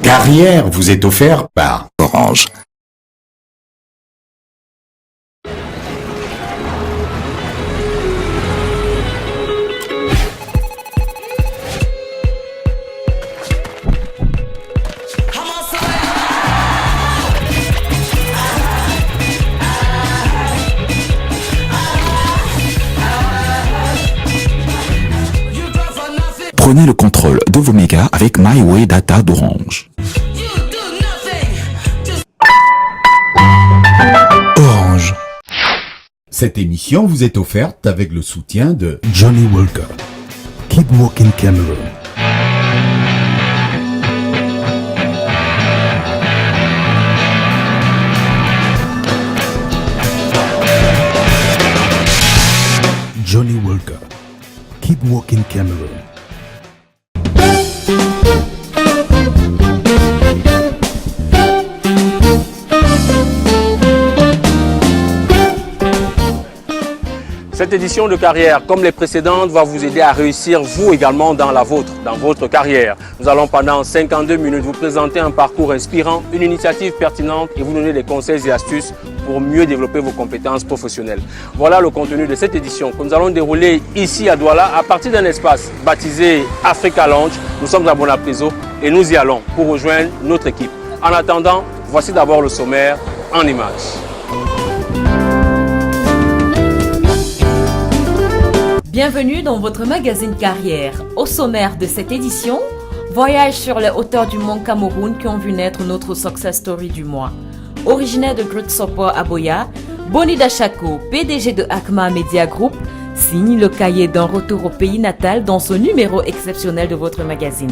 Carrière vous est offert par Orange. Prenez le contrôle de vos mégas avec MyWay Data d'Orange. Orange. Cette émission vous est offerte avec le soutien de Johnny Walker. Keep Walking Cameroon. Johnny Walker. Keep Walking Cameroon. Cette édition de carrière, comme les précédentes, va vous aider à réussir vous également dans la vôtre, dans votre carrière. Nous allons pendant 52 minutes vous présenter un parcours inspirant, une initiative pertinente et vous donner des conseils et astuces pour mieux développer vos compétences professionnelles. Voilà le contenu de cette édition que nous allons dérouler ici à Douala à partir d'un espace baptisé Africa Lounge. Nous sommes à Bonapreso et nous y allons pour rejoindre notre équipe. En attendant, voici d'abord le sommaire en images. Bienvenue dans votre magazine Carrière. Au sommaire de cette édition, voyage sur les hauteurs du mont Cameroun qui ont vu naître notre success story du mois. Originaire de Grutsopo Aboya, Boni Dachako, PDG de Acma Media Group, signe le cahier d'un retour au pays natal dans ce numéro exceptionnel de votre magazine.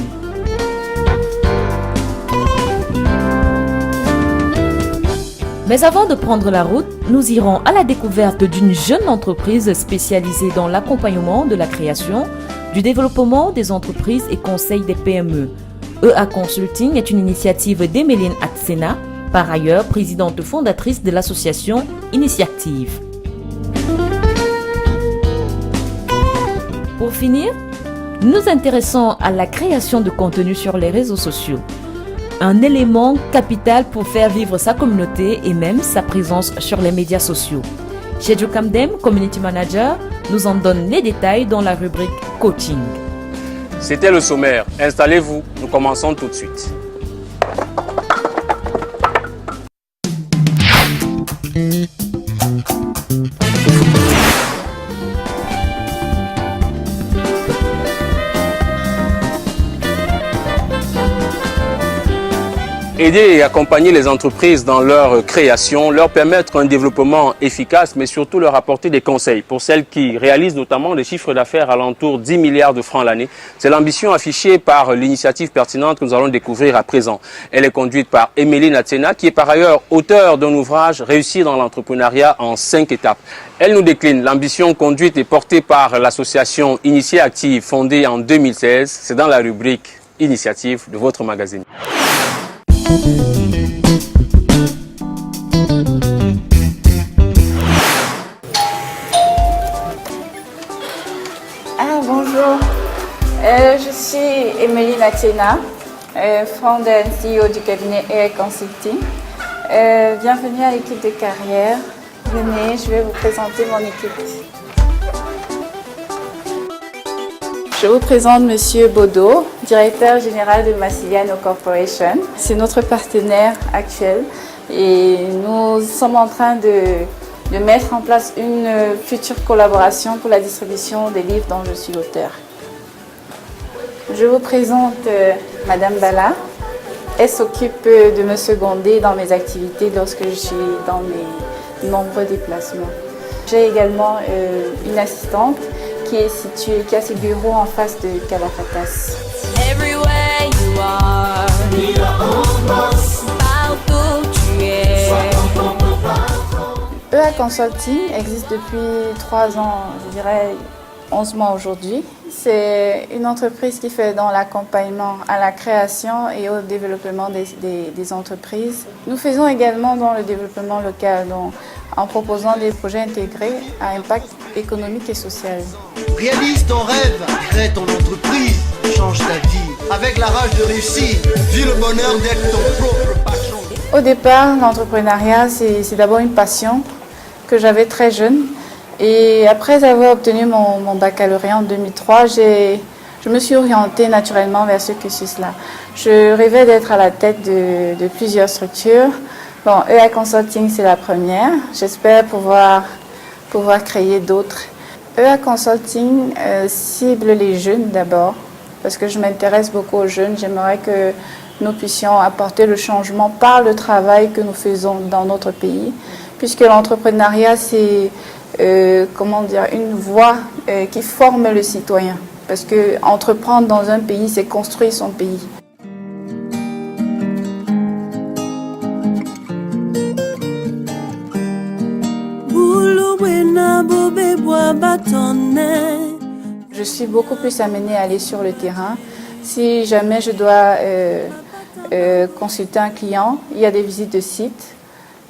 Mais avant de prendre la route, nous irons à la découverte d'une jeune entreprise spécialisée dans l'accompagnement de la création, du développement des entreprises et conseil des PME. EA Consulting est une initiative d'Emeline Atsena, par ailleurs présidente fondatrice de l'association Initiative. Pour finir, nous nous intéressons à la création de contenu sur les réseaux sociaux. Un élément capital pour faire vivre sa communauté et même sa présence sur les médias sociaux. Chedjo Kamdem, Community Manager, nous en donne les détails dans la rubrique Coaching. C'était le sommaire. Installez-vous, nous commençons tout de suite. Aider et accompagner les entreprises dans leur création, leur permettre un développement efficace, mais surtout leur apporter des conseils pour celles qui réalisent notamment des chiffres d'affaires alentour 10 milliards de francs l'année. C'est l'ambition affichée par l'initiative pertinente que nous allons découvrir à présent. Elle est conduite par Emeline Atsena, qui est par ailleurs auteure d'un ouvrage Réussir dans l'entrepreneuriat en 5 étapes. Elle nous décline l'ambition conduite et portée par l'association Initiative fondée en 2016. C'est dans la rubrique Initiative de votre magazine. Bonjour, je suis Emeline Atsena, founder et CEO du cabinet EA Consulting. Bienvenue à l'équipe de carrière. Venez, je vais vous présenter mon équipe. Je vous présente Monsieur Bodo, directeur général de Massiliano Corporation. C'est notre partenaire actuel. Et nous sommes en train de mettre en place une future collaboration pour la distribution des livres dont je suis l'auteur. Je vous présente Madame Bala. Elle s'occupe de me seconder dans mes activités lorsque je suis dans mes nombreux déplacements. J'ai également une assistante qui a ses bureaux en face de Calafatas. Everywhere you are, partout tu es. EA Consulting existe depuis 3 ans, je dirais 11 mois aujourd'hui. C'est une entreprise qui fait dans l'accompagnement à la création et au développement des entreprises. Nous faisons également dans le développement local, donc, en proposant des projets intégrés à impact économique et social. Réalise ton rêve, crée ton entreprise, change ta vie. Avec la rage de réussir, vis le bonheur d'être ton propre patron. Au départ, l'entrepreneuriat, c'est d'abord une passion que j'avais très jeune. Et après avoir obtenu mon baccalauréat en 2003, je me suis orientée naturellement vers ce cursus-là. Je rêvais d'être à la tête de plusieurs structures. Bon, EA Consulting, c'est la première. J'espère pouvoir créer d'autres. EA Consulting cible les jeunes d'abord, parce que je m'intéresse beaucoup aux jeunes. J'aimerais que nous puissions apporter le changement par le travail que nous faisons dans notre pays, puisque l'entrepreneuriat, c'est une voie qui forme le citoyen. Parce que entreprendre dans un pays, c'est construire son pays. Je suis beaucoup plus amenée à aller sur le terrain. Si jamais je dois consulter un client, il y a des visites de site.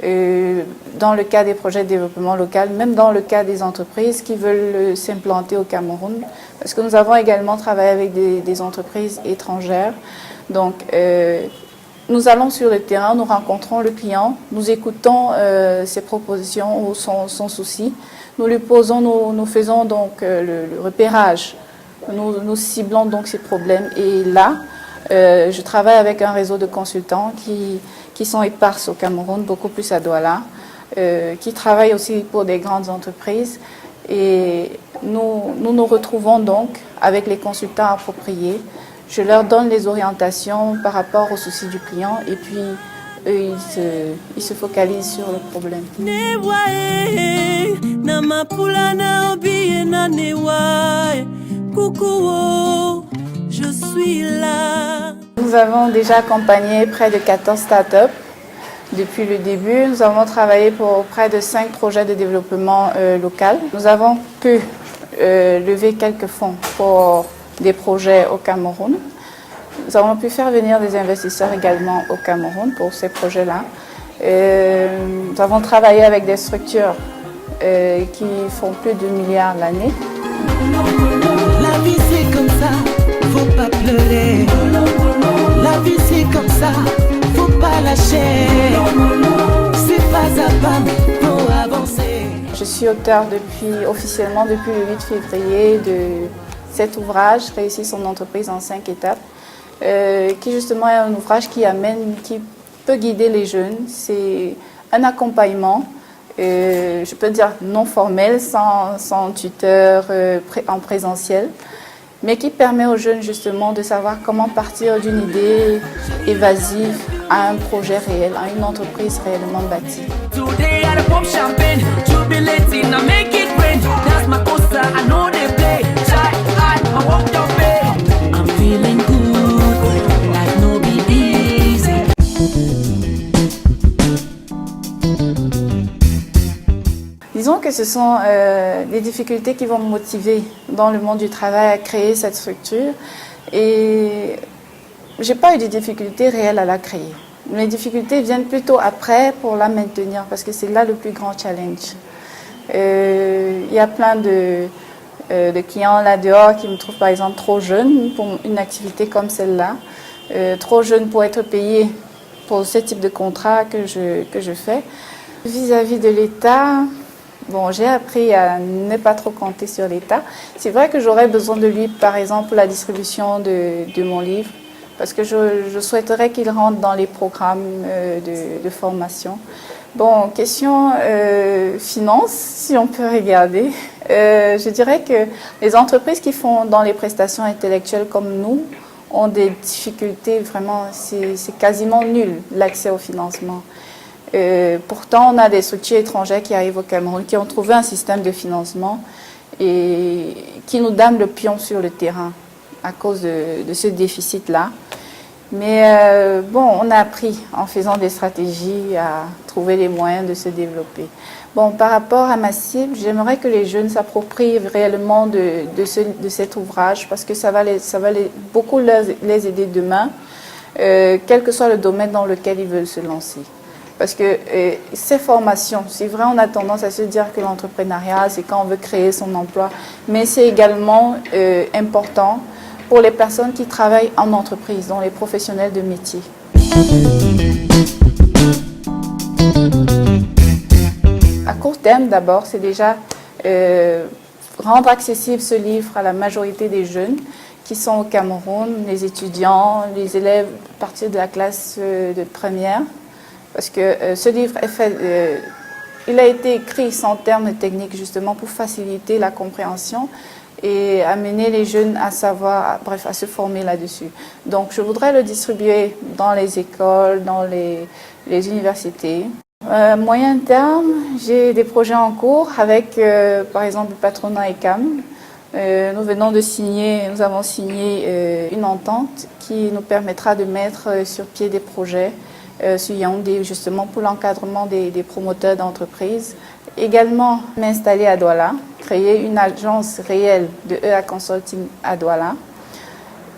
Dans le cas des projets de développement local, même dans le cas des entreprises qui veulent s'implanter au Cameroun, parce que nous avons également travaillé avec des entreprises étrangères. Donc, nous allons sur le terrain, nous rencontrons le client, nous écoutons ses propositions ou son souci, nous lui posons, nous faisons donc le repérage, nous ciblons donc ses problèmes. Et là, je travaille avec un réseau de consultants qui sont éparses au Cameroun, beaucoup plus à Douala, qui travaillent aussi pour des grandes entreprises. Et nous retrouvons donc avec les consultants appropriés. Je leur donne les orientations par rapport aux soucis du client et puis eux, ils se focalisent sur le problème. Je suis là. Nous avons déjà accompagné près de 14 startups depuis le début. Nous avons travaillé pour près de 5 projets de développement local. Nous avons pu lever quelques fonds pour des projets au Cameroun. Nous avons pu faire venir des investisseurs également au Cameroun pour ces projets-là. Nous avons travaillé avec des structures qui font plus de milliards l'année. La vie c'est comme ça, faut pas pleurer. La vie c'est comme ça, faut pas lâcher. C'est pas à pas, mais faut avancer. Je suis auteur officiellement depuis le 8 février de cet ouvrage, Réussir son entreprise en 5 étapes, qui justement est un ouvrage qui peut guider les jeunes. C'est un accompagnement, je peux dire non formel, sans tuteur en présentiel, mais qui permet aux jeunes justement de savoir comment partir d'une idée évasive à un projet réel, à une entreprise réellement bâtie. Disons que ce sont des difficultés qui vont me motiver dans le monde du travail à créer cette structure. Et je n'ai pas eu de difficultés réelles à la créer. Mes difficultés viennent plutôt après pour la maintenir, parce que c'est là le plus grand challenge. Il y a plein de clients là dehors qui me trouvent par exemple trop jeune pour une activité comme celle-là, trop jeune pour être payé pour ce type de contrat que je fais. Vis-à-vis de l'État, bon, j'ai appris à ne pas trop compter sur l'État. C'est vrai que j'aurais besoin de lui, par exemple, pour la distribution de mon livre, parce que je souhaiterais qu'ils rentrent dans les programmes de formation. Bon, question finance, si on peut regarder. Je dirais que les entreprises qui font dans les prestations intellectuelles comme nous ont des difficultés, vraiment, c'est quasiment nul l'accès au financement. Pourtant, on a des structures étrangères qui arrivent au Cameroun, qui ont trouvé un système de financement et qui nous donnent le pion sur le terrain à cause de ce déficit-là. Mais bon, on a appris en faisant des stratégies à trouver les moyens de se développer. Bon, par rapport à ma cible, j'aimerais que les jeunes s'approprient réellement de cet ouvrage parce que ça va beaucoup les aider demain, quel que soit le domaine dans lequel ils veulent se lancer. Parce que ces formations, c'est vrai, on a tendance à se dire que l'entrepreneuriat, c'est quand on veut créer son emploi, mais c'est également important pour les personnes qui travaillent en entreprise, dont les professionnels de métier. À court terme, d'abord, c'est déjà rendre accessible ce livre à la majorité des jeunes qui sont au Cameroun, les étudiants, les élèves à partir de la classe de première. Parce que ce livre il a été écrit sans termes techniques justement pour faciliter la compréhension et amener les jeunes à savoir, bref, à se former là-dessus. Donc je voudrais le distribuer dans les écoles, dans les universités. Moyen terme, j'ai des projets en cours avec par exemple le patronat ECAM. Nous avons signé une entente qui nous permettra de mettre sur pied des projets sur Yaoundé, justement pour l'encadrement des promoteurs d'entreprises. Également m'installer à Douala, créer une agence réelle de EA Consulting à Douala.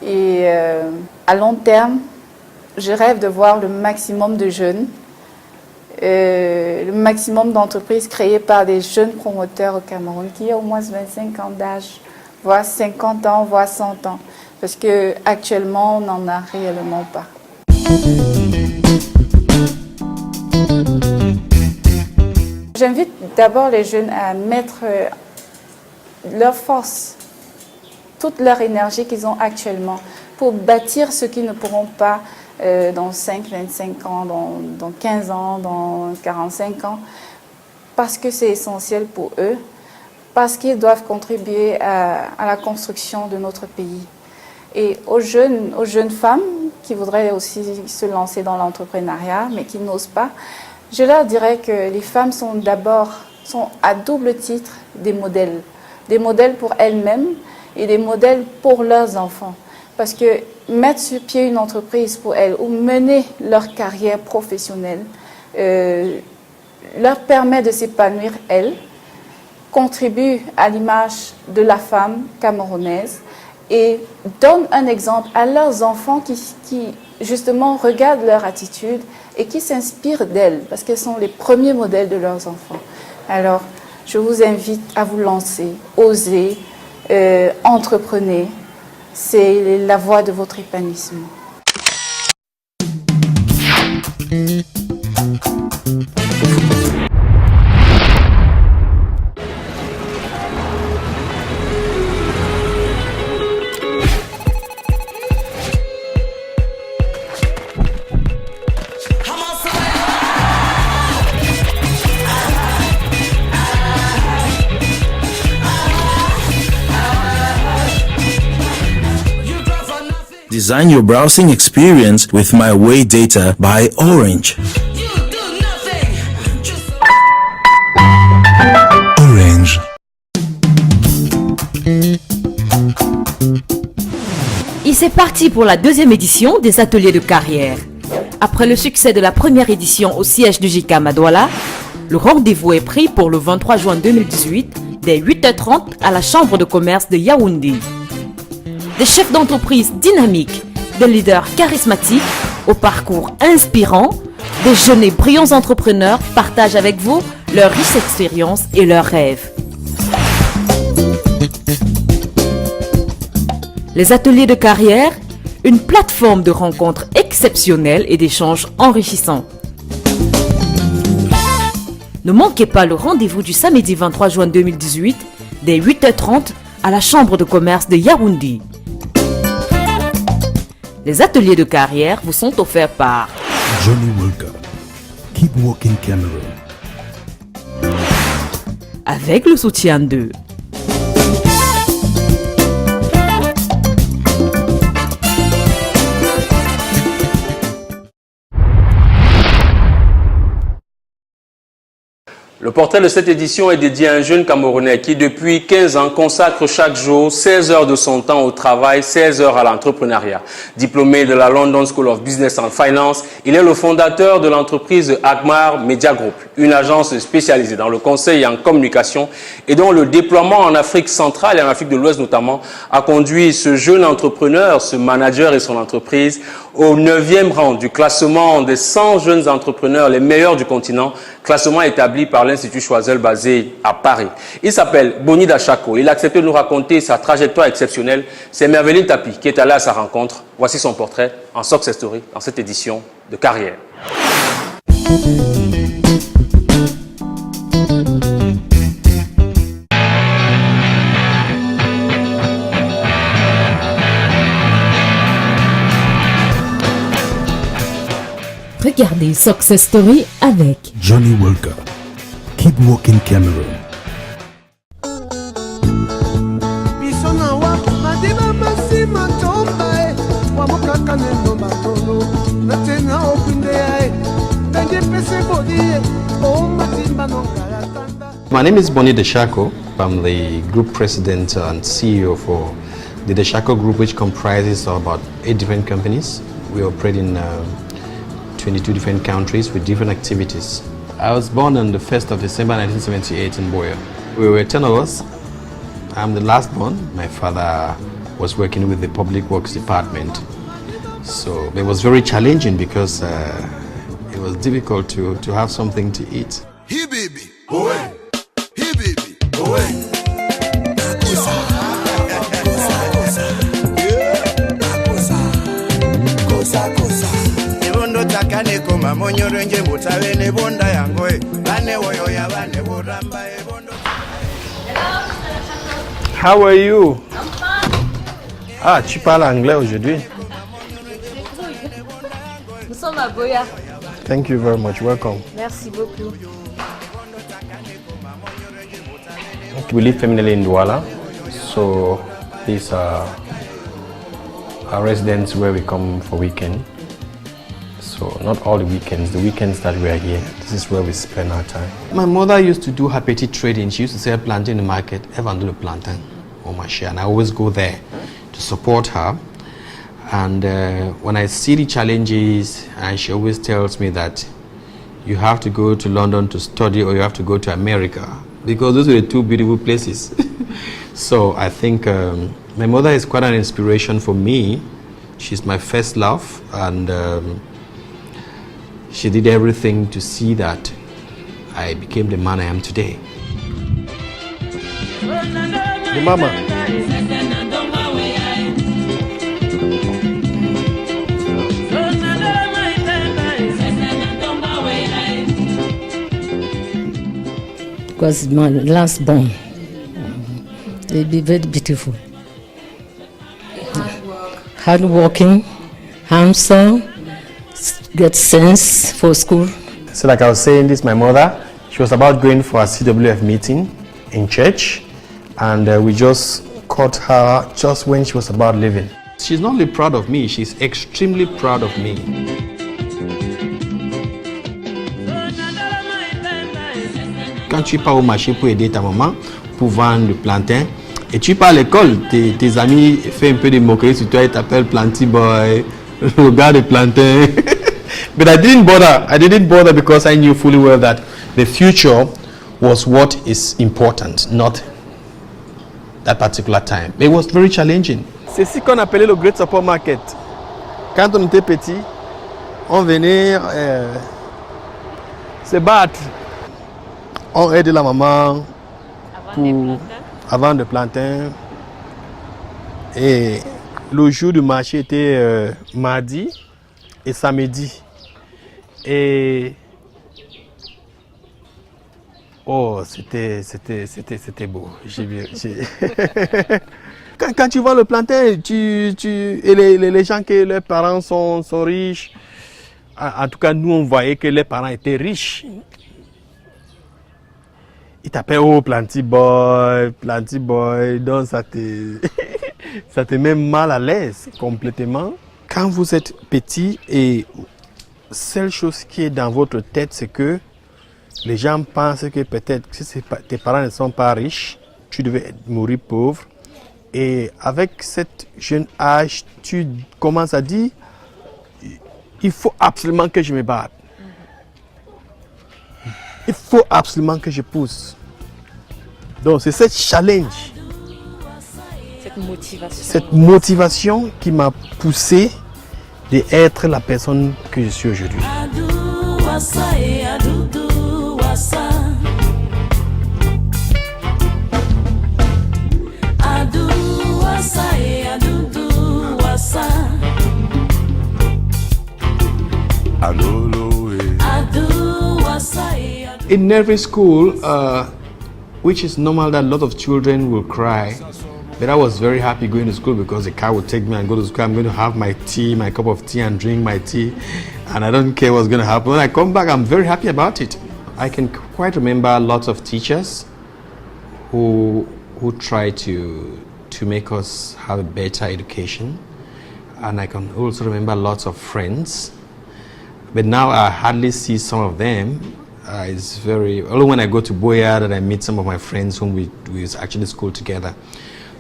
Et à long terme, je rêve de voir le maximum de jeunes, le maximum d'entreprises créées par des jeunes promoteurs au Cameroun qui ont au moins 25 ans d'âge, voire 50 ans, voire 100 ans. Parce qu'actuellement, on n'en a réellement pas. J'invite d'abord les jeunes à mettre leur force, toute leur énergie qu'ils ont actuellement pour bâtir ce qu'ils ne pourront pas dans 5, 25 ans, dans 15 ans, dans 45 ans, parce que c'est essentiel pour eux, parce qu'ils doivent contribuer à la construction de notre pays. Et aux jeunes femmes qui voudraient aussi se lancer dans l'entrepreneuriat, mais qui n'osent pas, je leur dirais que les femmes sont à double titre des modèles pour elles-mêmes et des modèles pour leurs enfants. Parce que mettre sur pied une entreprise pour elles ou mener leur carrière professionnelle leur permet de s'épanouir elles, contribue à l'image de la femme camerounaise et donne un exemple à leurs enfants qui justement regardent leur attitude et qui s'inspirent d'elles parce qu'elles sont les premiers modèles de leurs enfants. Alors, je vous invite à vous lancer, osez, entreprenez. C'est la voie de votre épanouissement. Design your browsing experience with My Way Data by Orange. Orange. Et c'est parti pour la deuxième édition des ateliers de carrière. Après le succès de la première édition au siège du JICAM à Douala, le rendez-vous est pris pour le 23 juin 2018 dès 8h30 à la Chambre de commerce de Yaoundé. Des chefs d'entreprise dynamiques, des leaders charismatiques au parcours inspirant, des jeunes et brillants entrepreneurs partagent avec vous leurs riches expériences et leurs rêves. Les ateliers de carrière, une plateforme de rencontres exceptionnelles et d'échanges enrichissants. Ne manquez pas le rendez-vous du samedi 23 juin 2018 dès 8h30 à la Chambre de commerce de Yaoundé. Les ateliers de carrière vous sont offerts par Johnny Walker. Keep Walking Cameroon. avec le soutien de Le portrait de cette édition est dédié à un jeune Camerounais qui, depuis 15 ans, consacre chaque jour 16 heures de son temps au travail, 16 heures à l'entrepreneuriat. Diplômé de la London School of Business and Finance, il est le fondateur de l'entreprise Agmar Media Group, une agence spécialisée dans le conseil et en communication et dont le déploiement en Afrique centrale et en Afrique de l'Ouest notamment a conduit ce jeune entrepreneur, ce manager et son entreprise au 9e rang du classement des 100 jeunes entrepreneurs les meilleurs du continent, classement établi par l'Institut Choiseul basé à Paris. Il s'appelle Boni Dachako. Il a accepté de nous raconter sa trajectoire exceptionnelle. C'est Merveline Tapi qui est allée à sa rencontre. Voici son portrait en Success Story dans cette édition de Carrière. Regardez Success Story avec Johnny Walker. Keep Walking Cameroon. My name is Boni Dachako. I'm the group president and CEO for the Dachako Group, which comprises of about 8 different companies. We operate in 22 different countries with different activities. I was born on the 1st of December 1978 in Boya. We were 10 of us. I'm the last born. My father was working with the Public Works Department. So it was very challenging because it was difficult to have something to eat. Hey baby, away. Hey baby, away. How are you? Ah, tu parles anglais aujourd'hui? Nous sommes à Boya. Thank you very much. Welcome. Merci beaucoup. We live permanently in Douala, so these are our residents where we come for weekend. So not all the weekends that we are here, this is where we spend our time. My mother used to do her petty trading. She used to sell plantain in the market, even do the plantain on my share, and I always go there to support her. And when I see the challenges, and she always tells me that you have to go to London to study or you have to go to America, because those are the two beautiful places. So I think my mother is quite an inspiration for me. She's my first love, and she did everything to see that I became the man I am today. The mama. Was my last born. They'll be very beautiful. Hardworking, handsome, get sense for school. So like I was saying, this is my mother. She was about going for a CWF meeting in church, and we just caught her just when she was about leaving. She's not only proud of me, she's extremely proud of me. Quand tu pars au marché pour aider ta maman, pour vendre le plantain, et tu pars à l'école, tes amis font un peu de moquerie sur toi, ils t'appellent Planty Boy, le gars de plantain. But I didn't bother because I knew fully well that the future was what is important, not that particular time. It was very challenging. C'est ce qu'on appelait le Great Support Market. Quand on était petit, on venait se battre. On aide la maman avant de plantain. Et le jour du marché était mardi et samedi. Et oh, c'était beau. Quand tu vois le plantain, et les gens que leurs parents sont riches, en tout cas, nous, on voyait que les parents étaient riches. Ils t'appellent oh, Planty Boy, donc ça te met mal à l'aise complètement. Quand vous êtes petit et seule chose qui est dans votre tête, c'est que les gens pensent que peut-être si tes parents ne sont pas riches, tu devais mourir pauvre. Et avec cet jeune âge, tu commences à dire, il faut absolument que je me batte. Il faut absolument que je pousse. Donc c'est cette challenge, cette motivation qui m'a poussé d'être la personne que je suis aujourd'hui. In every school, which is normal that a lot of children will cry, but I was very happy going to school because the car would take me and go to school. I'm going to have my tea, my cup of tea, and drink my tea, and I don't care what's going to happen. When I come back, I'm very happy about it. I can quite remember lots of teachers who try to make us have a better education, and I can also remember lots of friends. But now I hardly see some of them. It's very, only when I go to Boya that I meet some of my friends whom we actually school together.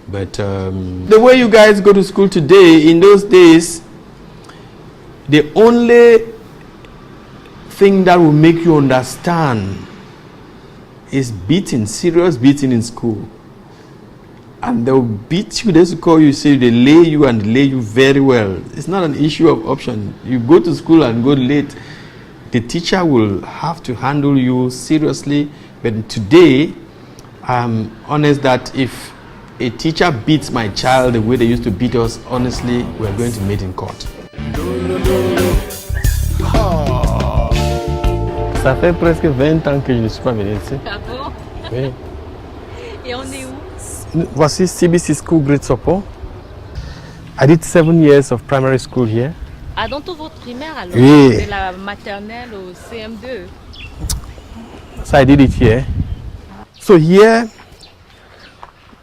But the way you guys go to school today, in those days, the only thing that will make you understand is beating, serious beating in school. And they'll beat you, they call you, say they lay you and lay you very well. It's not an issue of option. You go to school and go late, the teacher will have to handle you seriously. But today, I'm honest that if a teacher beats my child the way they used to beat us, honestly, we're going to meet in court. Ça fait presque 20 ans que je ne suis pas venu ici. Ah bon? Oui. Et on est où? Voici CBC School Great Sopo. I did 7 years of primary school here. Ah, dans toute votre primaire alors? Oui. De la maternelle au CM2? So I did it here. So here,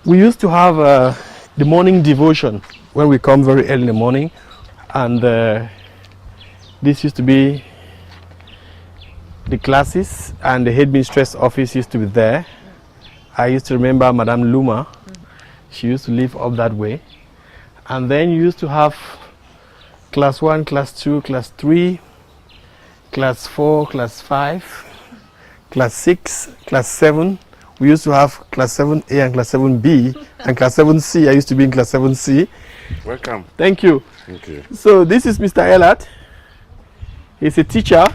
we used to have the morning devotion when we come very early in the morning. And this used to be the classes, and the headmistress office used to be there. I used to remember Madame Luma. She used to live up that way. And then you used to have class 1, class 2, class 3, class 4, class 5, class 6, class 7. We used to have class 7A and class 7B, and class 7C. I used to be in class 7C. Welcome. Thank you. Thank you. So this is Mr. Elat. He's a teacher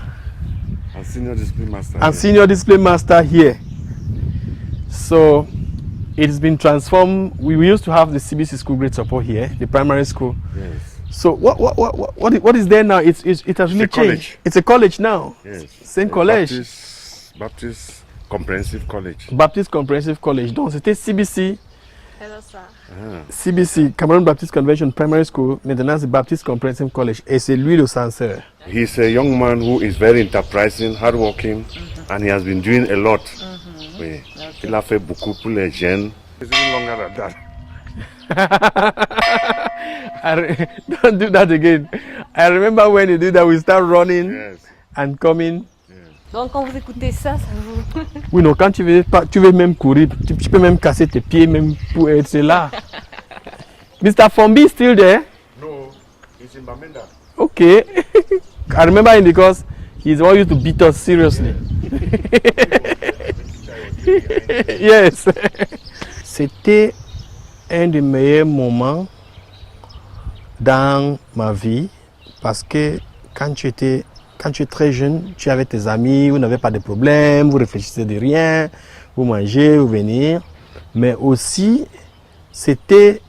and senior display master. And senior display master here. So it's been transformed. We used to have the CBC School Great Support here, the primary school. Yes. So what is there now? It has really changed. College. It's a college now. Yes. Same college. Baptist Comprehensive College. Baptist Comprehensive College. Donc c'était CBC. CBC, Cameroon Baptist Convention Primary School. Maintenant c'est Baptist Comprehensive College. Et c'est lui le censeur. He's a young man who is very enterprising, hardworking, and he has been doing a lot. Oui. Il a fait beaucoup pour les jeunes. It's even longer than that. Don't do that again. I remember when you do that, we start running and coming. Donc quand vous écoutez ça, ça vous... Oui, non, quand tu veux même courir, tu peux même casser tes pieds même pour être là. Mr. Fombi is still there? No, he's in Bamenda. Okay. I remember him because he's always used to beat us seriously. Yes. C'était un des meilleurs moments dans ma vie parce que quand tu es très jeune, tu es avec tes amis, vous n'avez pas de problème, vous réfléchissez de rien, vous mangez, vous venez. Mais aussi, c'était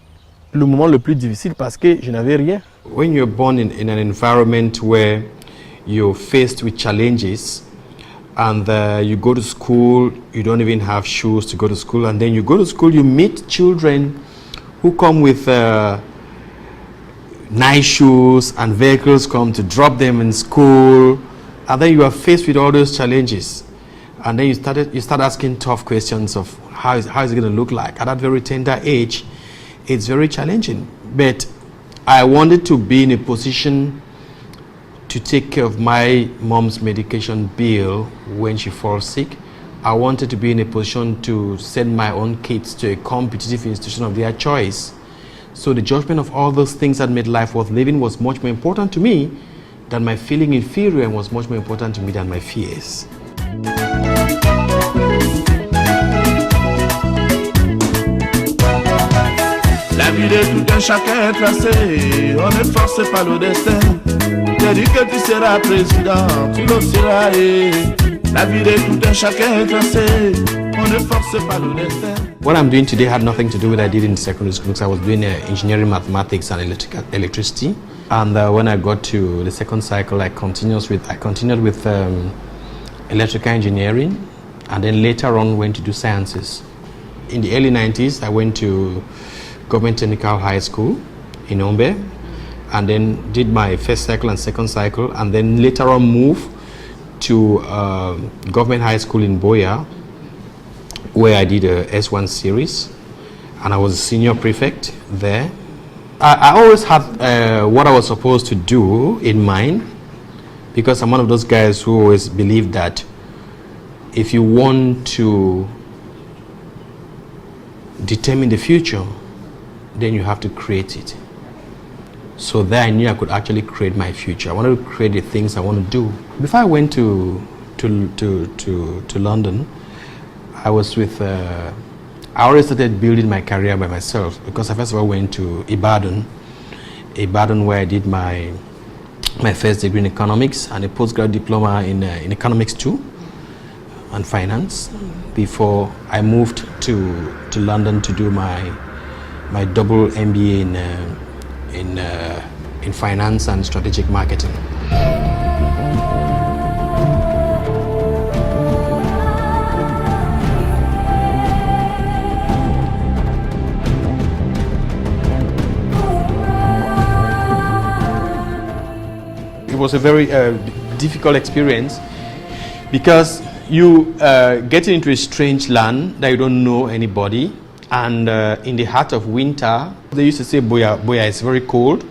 le moment le plus difficile parce que je n'avais rien. When you're born in an environment where you're faced with challenges and you go to school, you don't even have shoes to go to school, and then you go to school, you meet children who come with nice shoes, and vehicles come to drop them in school, and then you are faced with all those challenges, and then you start asking tough questions of how is it going to look like. At that very tender age, it's very challenging. But I wanted to be in a position to take care of my mom's medication bill when she falls sick. I wanted to be in a position to send my own kids to a competitive institution of their choice. So the judgment of all those things that made life worth living was much more important to me than my feeling inferior, and was much more important to me than my fears. La vie de tout un chacun est tracée, on est forcé par le destin. J'ai dit que tu seras président, tu le seras. La vie de tout un chacun est tracée, on est forcé par le destin. What I'm doing today had nothing to do with what I did in secondary school, because I was doing engineering, mathematics, and electricity. And when I got to the second cycle, I continued with electrical engineering, and then later on went to do sciences. In the early 90s, I went to Government Technical High School in Ombe, and then did my first cycle and second cycle, and then later on moved to Government High School in Boya, where I did a S1 series, and I was a senior prefect there. I always had what I was supposed to do in mind, because I'm one of those guys who always believe that if you want to determine the future, then you have to create it. So there I knew I could actually create my future. I wanted to create the things I want to do. Before I went to London, I was with, I already started building my career by myself, because I first of all went to Ibadan where I did my first degree in economics and a postgrad diploma in economics too, and finance, before I moved to London to do my double MBA in finance and strategic marketing. It was a very difficult experience, because you get into a strange land that you don't know anybody, and in the heart of winter, they used to say Boya is very cold.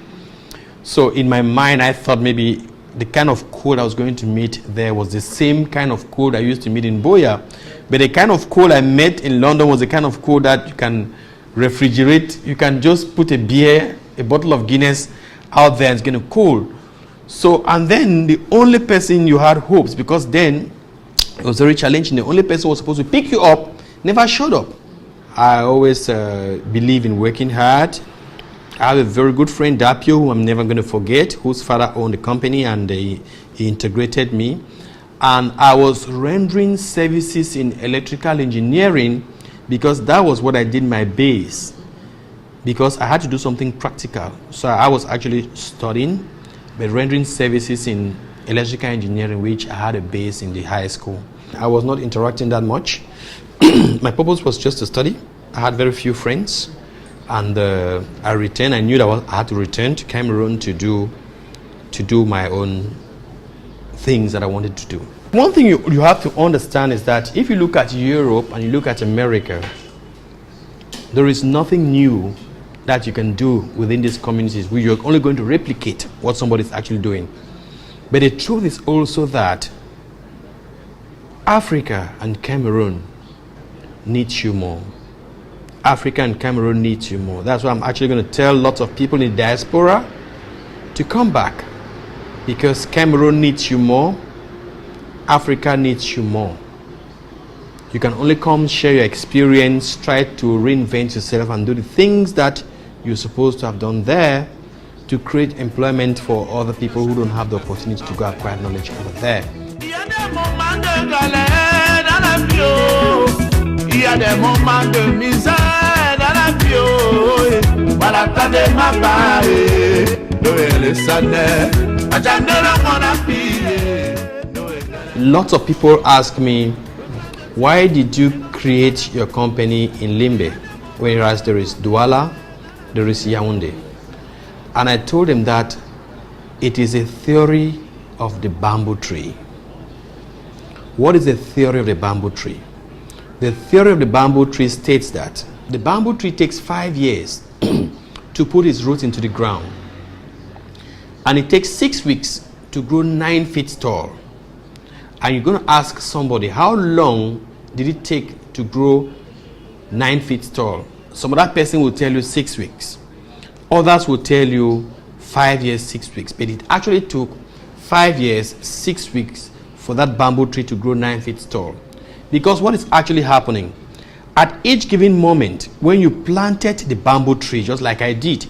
So in my mind, I thought maybe the kind of cold I was going to meet there was the same kind of cold I used to meet in Boya. But the kind of cold I met in London was the kind of cold that you can refrigerate. You can just put a beer, a bottle of Guinness out there, and it's going to cool. So, and then the only person you had hopes, because then it was very challenging, the only person who was supposed to pick you up never showed up. I always believe in working hard. I have a very good friend, Dapio, who I'm never going to forget, whose father owned the company, and he integrated me. And I was rendering services in electrical engineering, because that was what I did my base, because I had to do something practical. So I was actually studying, but rendering services in electrical engineering, which I had a base in the high school. I was not interacting that much. My purpose was just to study. I had very few friends, and I returned. I knew that I had to return to Cameroon to do my own things that I wanted to do. One thing you have to understand is that if you look at Europe and you look at America, there is nothing new that you can do within these communities where you're only going to replicate what somebody's actually doing. But the truth is also that Africa and Cameroon needs you more. Africa and Cameroon needs you more. That's why I'm actually going to tell lots of people in the diaspora to come back, because Cameroon needs you more, Africa needs you more. You can only come, share your experience, try to reinvent yourself and do the things that you're supposed to have done there to create employment for other people who don't have the opportunity to go acquire knowledge over there. Il y a des moments de misère dans la vie. Voilà, t'as des mapas, Noël et Sané. Lots of people ask me, why did you create your company in Limbe? Whereas there is Douala, de Russie Yaoundé. And I told them that it is a theory of the bamboo tree. What is the theory of the bamboo tree? The theory of the bamboo tree states that the bamboo tree takes 5 years to put its roots into the ground. And it takes 6 weeks to grow 9 feet tall. And you're going to ask somebody, how long did it take to grow 9 feet tall? Some other person will tell you 6 weeks. Others will tell you 5 years, 6 weeks. But it actually took 5 years, 6 weeks for that bamboo tree to grow 9 feet tall. Because what is actually happening, at each given moment, when you planted the bamboo tree, just like I did,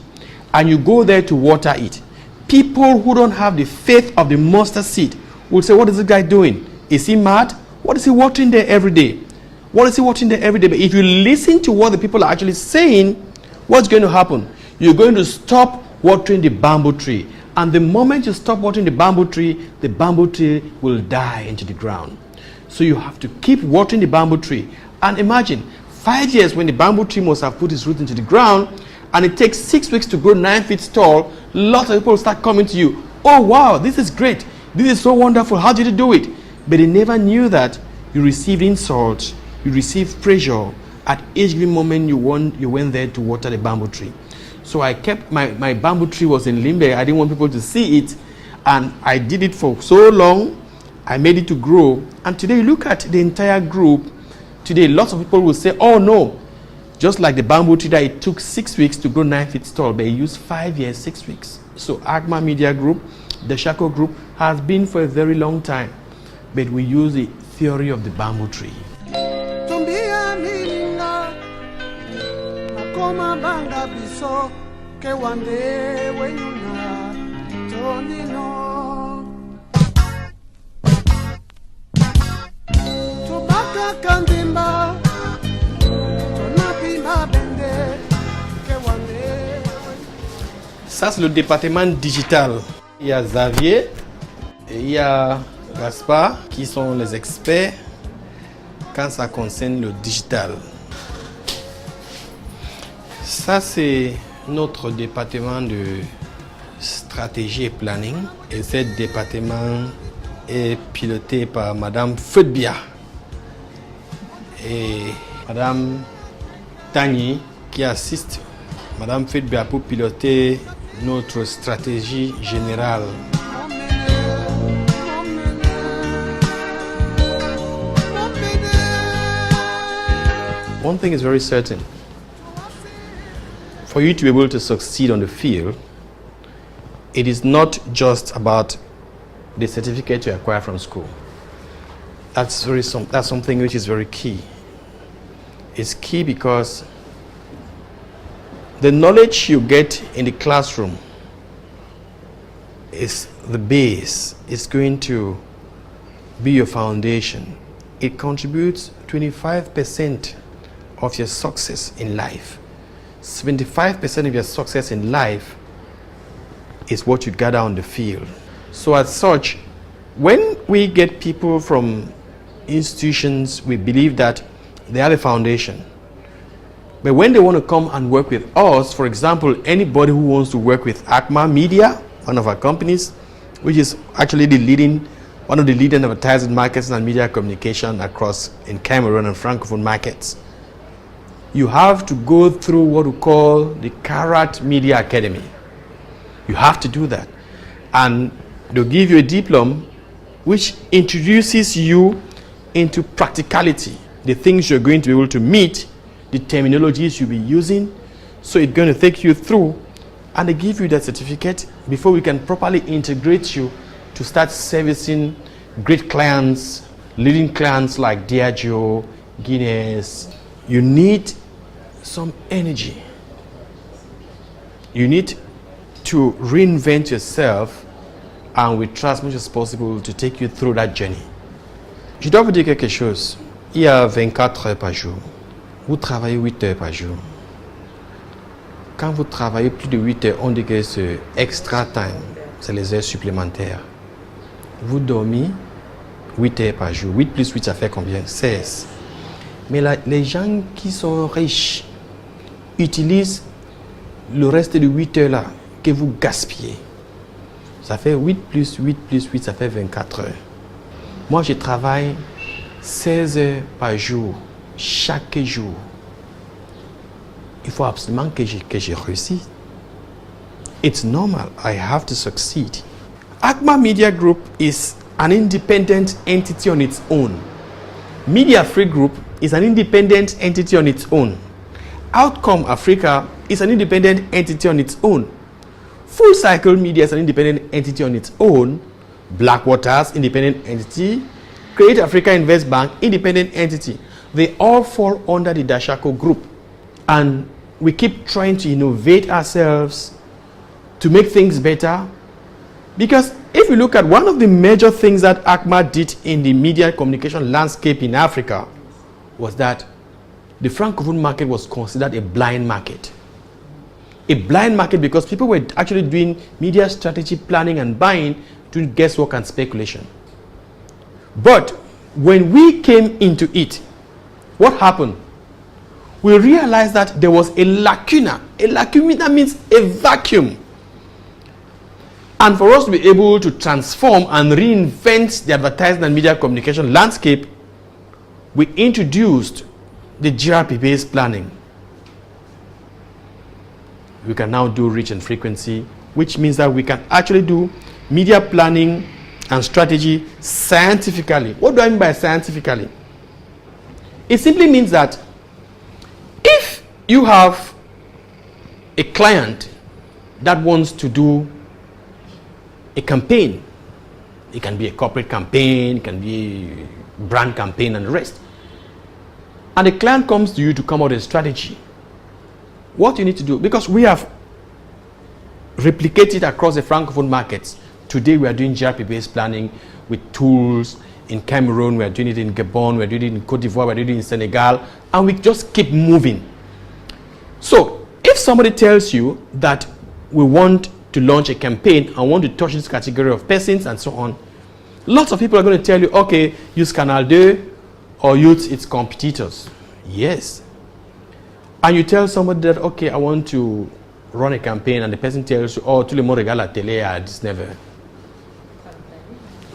and you go there to water it, people who don't have the faith of the mustard seed will say, what is this guy doing? Is he mad? What is he watering there every day? What is he watering there every day? But if you listen to what the people are actually saying, what's going to happen? You're going to stop watering the bamboo tree. And the moment you stop watering the bamboo tree will die into the ground. So you have to keep watering the bamboo tree. And imagine, 5 years when the bamboo tree must have put its root into the ground, and it takes 6 weeks to grow 9 feet tall, lots of people will start coming to you. Oh wow, this is great. This is so wonderful. How did you do it? But they never knew that you received insult, you received pressure at each given moment you went there to water the bamboo tree. So I kept my bamboo tree was in limbo. I didn't want people to see it, and I did it for so long. I made it to grow, and today look at the entire group. Today lots of people will say, oh no, just like the bamboo tree that it took 6 weeks to grow 9 feet tall, but it used 5 years, 6 weeks. So ACMA Media Group, the Shako Group, has been for a very long time, but we use the theory of the bamboo tree. Ça, c'est le département digital. Il y a Xavier et il y a Gaspard qui sont les experts quand ça concerne le digital. Ça, c'est notre département de stratégie et planning. Et ce département est piloté par Madame Fedbia et Madame Tani qui assiste Madame Fedbia pour piloter notre stratégie générale. One thing is very certain. For you to be able to succeed on the field, it is not just about the certificate you acquire from school. That's something which is very key. It's key because the knowledge you get in the classroom is the base. It's going to be your foundation. It contributes 25% of your success in life. 75% of your success in life is what you gather on the field. So as such, when we get people from institutions, we believe that they have a foundation. But when they want to come and work with us, for example, anybody who wants to work with ACMA Media, one of our companies, which is actually one of the leading advertising markets and media communication across in Cameroon and Francophone markets, you have to go through what we call the Karat Media Academy. You have to do that. And they'll give you a diploma which introduces you into practicality, the things you're going to be able to meet, the terminologies you'll be using. So it's going to take you through, and they give you that certificate before we can properly integrate you to start servicing great clients, leading clients like Diageo, Guinness. You need some energy. You need to reinvent yourself, and we try as much as possible to take you through that journey. Je dois vous dire quelque chose. Il y a 24 heures par jour. Vous travaillez 8 heures par jour. Quand vous travaillez plus de 8 heures, on dit que c'est extra time, c'est les heures supplémentaires. Vous dormez 8 heures par jour. 8 plus 8, ça fait combien? 16. Mais les gens qui sont riches utilisent le reste de 8 heures là que vous gaspillez, ça fait 8 plus 8 plus 8, ça fait 24 heures. Moi, je travaille 16 heures par jour, chaque jour. Il faut absolument que je réussisse. It's normal. I have to succeed. ACMA Media Group is an independent entity on its own. Media Free Group is an independent entity on its own. Outcome Africa is an independent entity on its own. Full Cycle Media is an independent entity on its own. Blackwaters, independent entity. Create Africa Invest Bank, independent entity. They all fall under the Dashako Group. And we keep trying to innovate ourselves to make things better. Because if you look at one of the major things that ACMA did in the media communication landscape in Africa was that the Francophone market was considered a blind market. A blind market because people were actually doing media strategy planning and buying, doing guesswork and speculation. But when we came into it, what happened? We realized that there was a lacuna. A lacuna means a vacuum. And for us to be able to transform and reinvent the advertising and media communication landscape, we introduced the GRP-based planning. We can now do reach and frequency, which means that we can actually do media planning and strategy scientifically. What do I mean by scientifically? It simply means that if you have a client that wants to do a campaign, it can be a corporate campaign, it can be a brand campaign and the rest, and the client comes to you to come out with a strategy, what you need to do, because we have replicated across the Francophone markets. Today we are doing GRP-based planning with tools in Cameroon, we are doing it in Gabon, we are doing it in Cote d'Ivoire, we are doing it in Senegal, and we just keep moving. So if somebody tells you that we want to launch a campaign and want to touch this category of persons and so on, lots of people are going to tell you, okay, use Canal 2 or use its competitors. Yes. And you tell somebody that, okay, I want to run a campaign, and the person tells you, oh, tout le monde regarde la télé à 19h.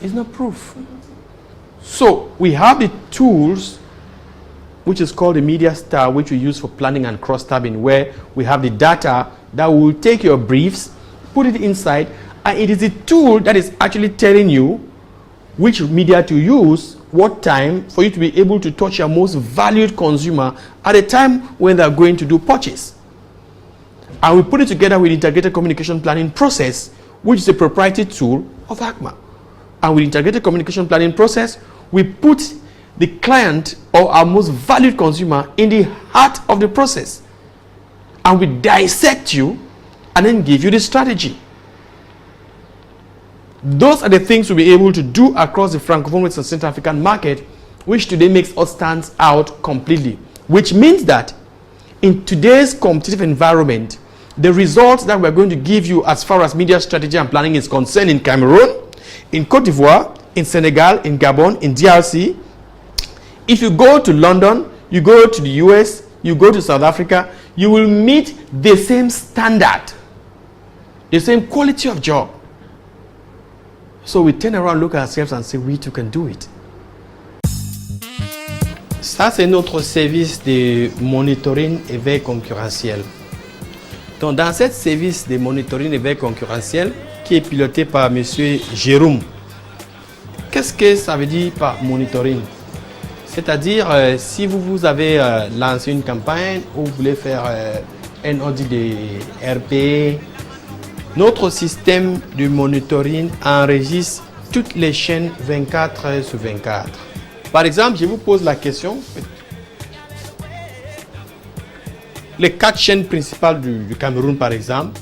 It's not proof. So we have the tools, which is called the Media Star, which we use for planning and cross-tabbing, where we have the data that will take your briefs, put it inside, and it is a tool that is actually telling you which media to use, what time, for you to be able to touch your most valued consumer at a time when they are going to do purchase. And we put it together with integrated communication planning process, which is a proprietary tool of ACMA. And with integrated communication planning process, we put the client or our most valued consumer in the heart of the process. And we dissect you and then give you the strategy. Those are the things we'll be able to do across the Francophone West and Central African market, which today makes us stand out completely. Which means that in today's competitive environment, the results that we're going to give you as far as media strategy and planning is concerned in Cameroon, in Cote d'Ivoire, in Senegal, in Gabon, in DRC, if you go to London, you go to the US, you go to South Africa, you will meet the same standard, the same quality of job. So we turn around, look at ourselves and say, we too can do it. Ça, c'est notre service de monitoring et veille concurrentielle. Donc, dans ce service de monitoring et veille concurrentielle, qui est piloté par M. Jérôme, qu'est-ce que ça veut dire par monitoring? C'est-à-dire, si vous avez lancé une campagne ou vous voulez faire un audit de RP, notre système de monitoring enregistre toutes les chaînes 24 heures sur 24. Par exemple, je vous pose la question. Les 4 chaînes principales du Cameroun, par exemple,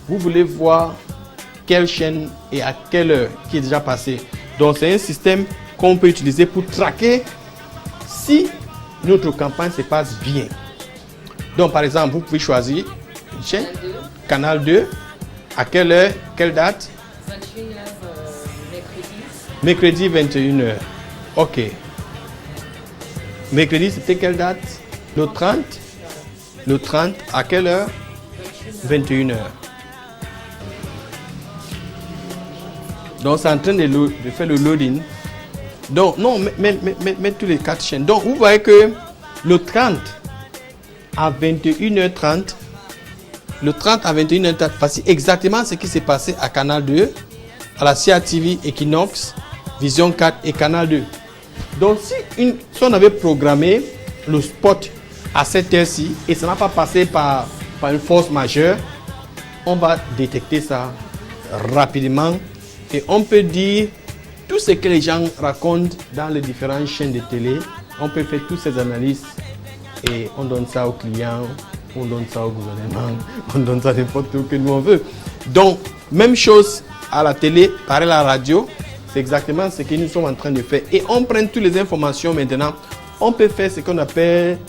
vous voulez voir quelle chaîne et à quelle heure qui est déjà passée. Donc, c'est un système qu'on peut utiliser pour traquer si notre campagne se passe bien. Donc, par exemple, vous pouvez choisir une chaîne, Canal 2, à quelle heure, quelle date? 21h Mercredi mercredi. 21h. Ok. Mercredi, c'était quelle date? Le 30? Le 30, à quelle heure? 21h. Donc c'est en train de faire le loading. Donc non, mets tous les 4 chaînes. Donc vous voyez que le 30 à 21h30, le 30 à 21h30, voici exactement ce qui s'est passé à Canal 2, à la CRTV Equinox, Vision 4 et Canal 2. Donc si on avait programmé le spot à cette heure-ci et ça n'a pas passé par une force majeure, on va détecter ça rapidement et on peut dire tout ce que les gens racontent dans les différentes chaînes de télé. On peut faire toutes ces analyses et on donne ça aux clients, on donne ça au gouvernement, on donne ça n'importe où que nous on veut. Donc, même chose à la télé, pareil à la radio, c'est exactement ce que nous sommes en train de faire. Et on prend toutes les informations maintenant, on peut faire ce qu'on appelle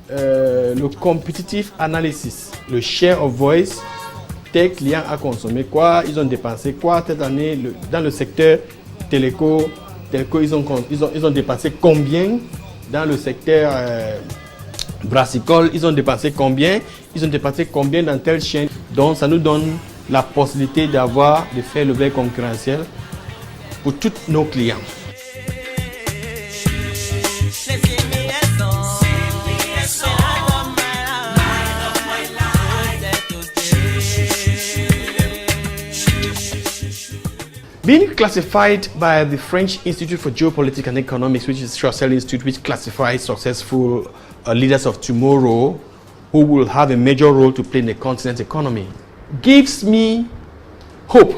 le competitive analysis, le share of voice. Tel client a consommé quoi, ils ont dépensé quoi cette année dans le secteur téléco, ils ont dépensé combien dans le secteur brassicole, ils ont dépensé combien dans telle chaîne. Donc ça nous donne la possibilité de faire le vrai concurrentiel pour tous nos clients. Being classified by the French Institute for Geopolitics and Economics, which is Choiseul Institute, which classifies successful leaders of tomorrow who will have a major role to play in the continent's economy, gives me hope.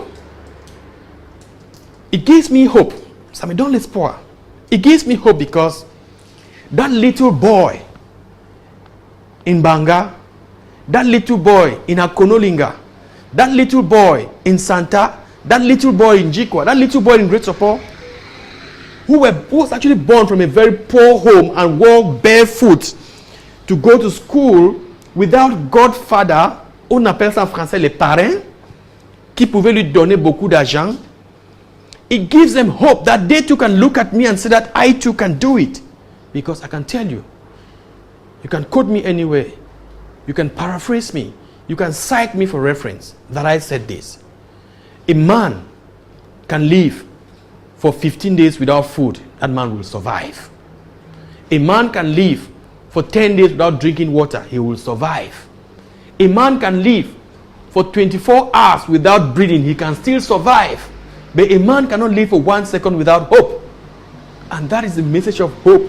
It gives me hope. Ça me donne l'espoir. It gives me hope because that little boy in Banga, that little boy in Akonolinga, that little boy in Santa, that little boy in Jikwa, that little boy in Great Sopo, who was actually born from a very poor home and walked barefoot to go to school without godfather, on appelle ça en français les parrains, qui pouvaient lui donner beaucoup d'argent. It gives them hope that they too can look at me and say that I too can do it. Because I can tell you, you can quote me anywhere, you can paraphrase me, you can cite me for reference that I said this. A man can live for 15 days without food, that man will survive. A man can live for 10 days without drinking water, he will survive. A man can live for 24 hours without breathing, he can still survive. But a man cannot live for 1 second without hope. And that is the message of hope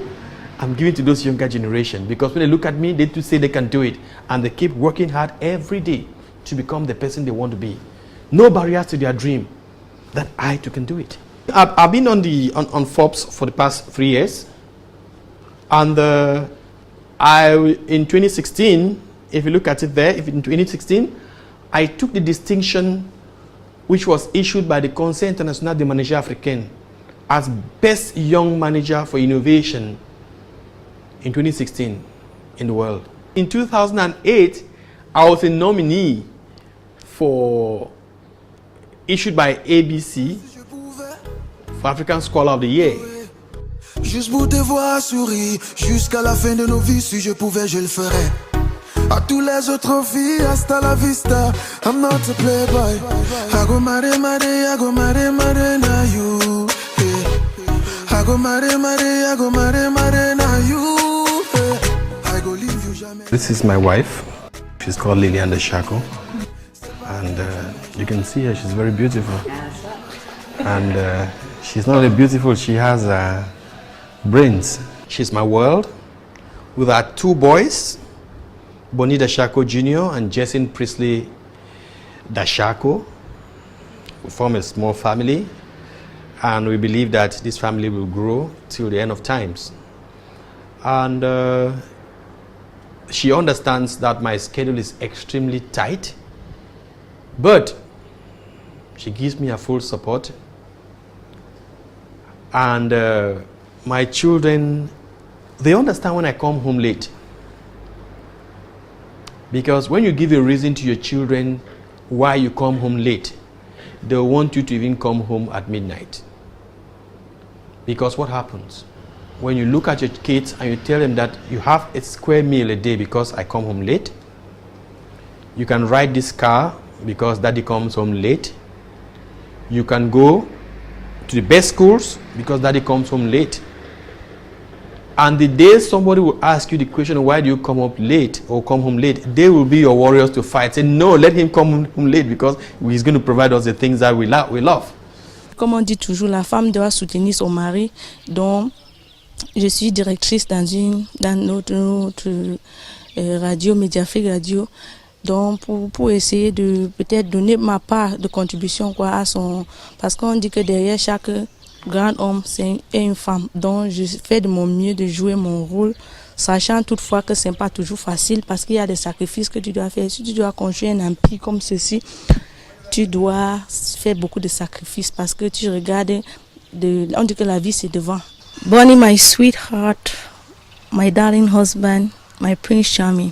I'm giving to those younger generation, because when they look at me, they too say they can do it, and they keep working hard every day to become the person they want to be. No barriers to their dream, that I too can do it. I've been on Forbes for the past 3 years, and in 2016, if you look at it there, in 2016, I took the distinction which was issued by the Conseil International des Managers Africains as Best Young Manager for Innovation in 2016 in the world. In 2008, I was a nominee issued by ABC for African Scholar of the Year. Juste pour te voir sourire, jusqu'à la fin de nos vies, si je pouvais, je le ferais. À tous les autres filles, hasta la vista, I'm not a playboy. I go mare, na you. I go mare, na you. I go leave you jamais. This is my wife. She's called Lilian Deshako. And you can see her, she's very beautiful. And she's not only beautiful, she has brains. She's my world. With our 2 boys, Bonnie Deshako Jr. and Jason Priestley Deshako. We form a small family, and we believe that this family will grow till the end of times. And she understands that my schedule is extremely tight, but she gives me her full support. And my children, they understand when I come home late. Because when you give a reason to your children why you come home late, they want you to even come home at midnight. Because what happens? When you look at your kids and you tell them that you have a square meal a day because I come home late, You can ride this car because daddy comes home late. You can go to the best schools because daddy comes home late. And the day somebody will ask you the question, why do you come up late or come home late, they will be your warriors to fight. Say, no, let him come home late because he's going to provide us the things that we love. Comme on dit toujours, la femme doit soutenir son mari. Donc, je suis directrice dans notre radio, Mediafrique Radio. Donc, pour essayer de peut-être donner ma part de contribution à son... Parce qu'on dit que derrière chaque grand homme, c'est une femme. Donc, je fais de mon mieux de jouer mon rôle, sachant toutefois que ce n'est pas toujours facile parce qu'il y a des sacrifices que tu dois faire. Si tu dois construire un empire comme ceci, tu dois faire beaucoup de sacrifices parce que tu regardes, on dit que la vie c'est devant. Bonnie, my sweetheart, my darling husband, my Prince Charming,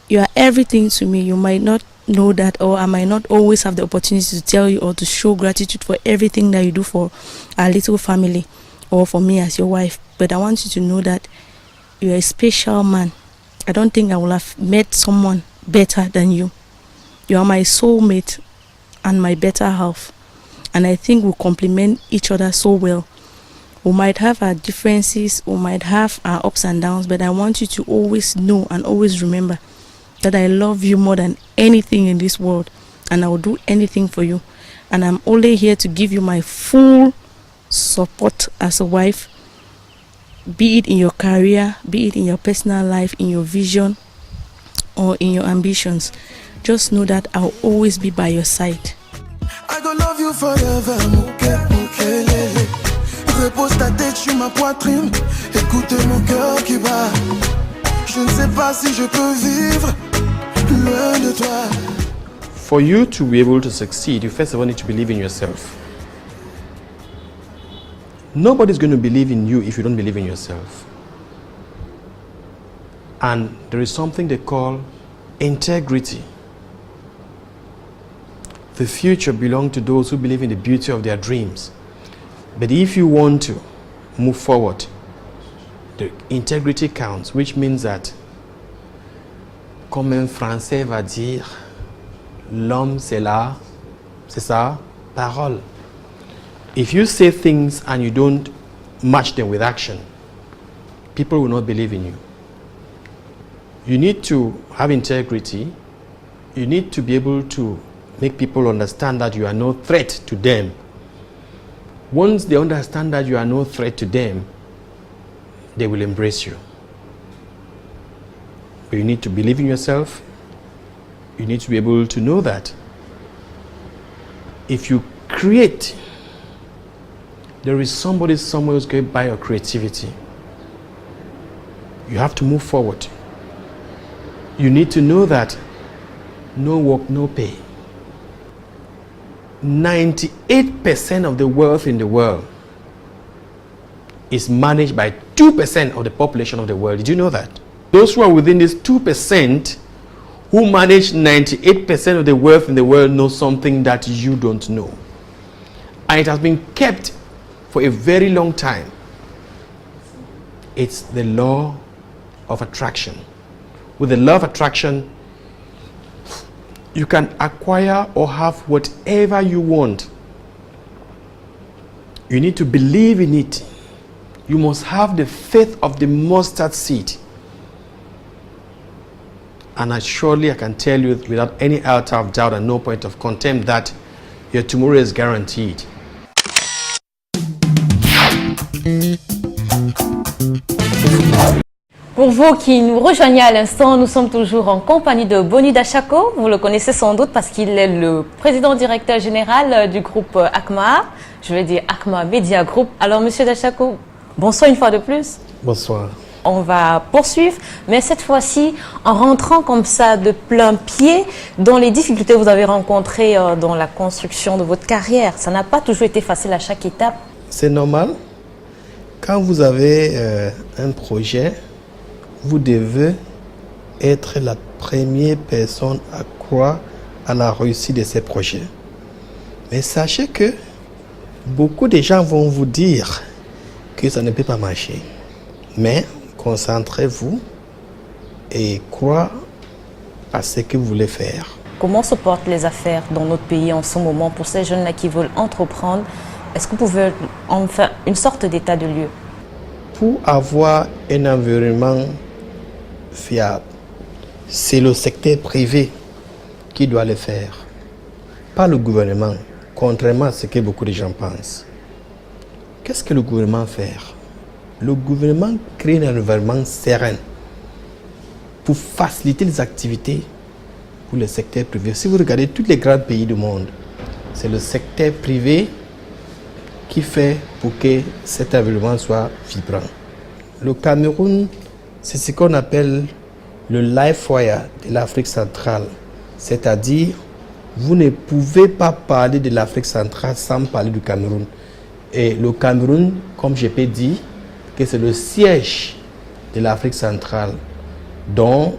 you are everything to me. You might not know that, or I might not always have the opportunity to tell you or to show gratitude for everything that you do for our little family or for me as your wife. But I want you to know that you are a special man. I don't think I will have met someone better than you. You are my soulmate and my better half. And I think we complement each other so well. We might have our differences, we might have our ups and downs, but I want you to always know and always remember that I love you more than anything in this world. And I will do anything for you. And I'm only here to give you my full support as a wife, be it in your career, be it in your personal life, in your vision, or in your ambitions. Just know that I'll always be by your side. I go love you forever, moukelele. Repose ta tête sur ma poitrine, écoute mon cœur qui bat. Je ne sais pas si je peux vivre loin de toi. For you to be able to succeed, you first of all need to believe in yourself. Nobody's going to believe in you if you don't believe in yourself. And there is something they call integrity. The future belongs to those who believe in the beauty of their dreams. But if you want to move forward, the integrity counts, which means that, comme un Français va dire, l'homme c'est sa parole. If you say things and you don't match them with action, people will not believe in you. You need to have integrity. You need to be able to make people understand that you are no threat to them. Once they understand that you are no threat to them, they will embrace you. But you need to believe in yourself. You need to be able to know that if you create, there is somebody somewhere who's going to buy your creativity. You have to move forward. You need to know that no work, no pay. 98% of the wealth in the world is managed by 2% of the population of the world. Did you know that? Those who are within this 2% who manage 98% of the wealth in the world know something that you don't know. And it has been kept for a very long time. It's the law of attraction. With the law of attraction, you can acquire or have whatever you want. You need to believe in it. You must have the faith of the mustard seed. And I can tell you without any iota of doubt and no point of contempt that your tomorrow is guaranteed. Pour vous qui nous rejoignez à l'instant, nous sommes toujours en compagnie de Bonnie Dachako. Vous le connaissez sans doute parce qu'il est le président directeur général du groupe ACMA. Je vais dire ACMA Media Group. Alors, monsieur Dachako, bonsoir une fois de plus. Bonsoir. On va poursuivre, mais cette fois-ci en rentrant comme ça de plein pied dans les difficultés que vous avez rencontrées dans la construction de votre carrière. Ça n'a pas toujours été facile à chaque étape. C'est normal. Quand vous avez un projet, vous devez être la première personne à croire à la réussite de ces projets. Mais sachez que beaucoup de gens vont vous dire que ça ne peut pas marcher. Mais concentrez-vous et croyez à ce que vous voulez faire. Comment se portent les affaires dans notre pays en ce moment pour ces jeunes-là qui veulent entreprendre? Est-ce que vous pouvez en faire une sorte d'état de lieu? Pour avoir un environnement fiable, c'est le secteur privé qui doit le faire, pas le gouvernement, contrairement à ce que beaucoup de gens pensent. Qu'est-ce que le gouvernement fait? Le gouvernement crée un environnement serein pour faciliter les activités pour le secteur privé. Si vous regardez tous les grands pays du monde, c'est le secteur privé qui fait pour que cet environnement soit vibrant. Le Cameroun, c'est ce qu'on appelle le life wire de l'Afrique centrale. C'est-à-dire, vous ne pouvez pas parler de l'Afrique centrale sans parler du Cameroun. Et le Cameroun, comme je peux dire, que c'est le siège de l'Afrique centrale. Donc,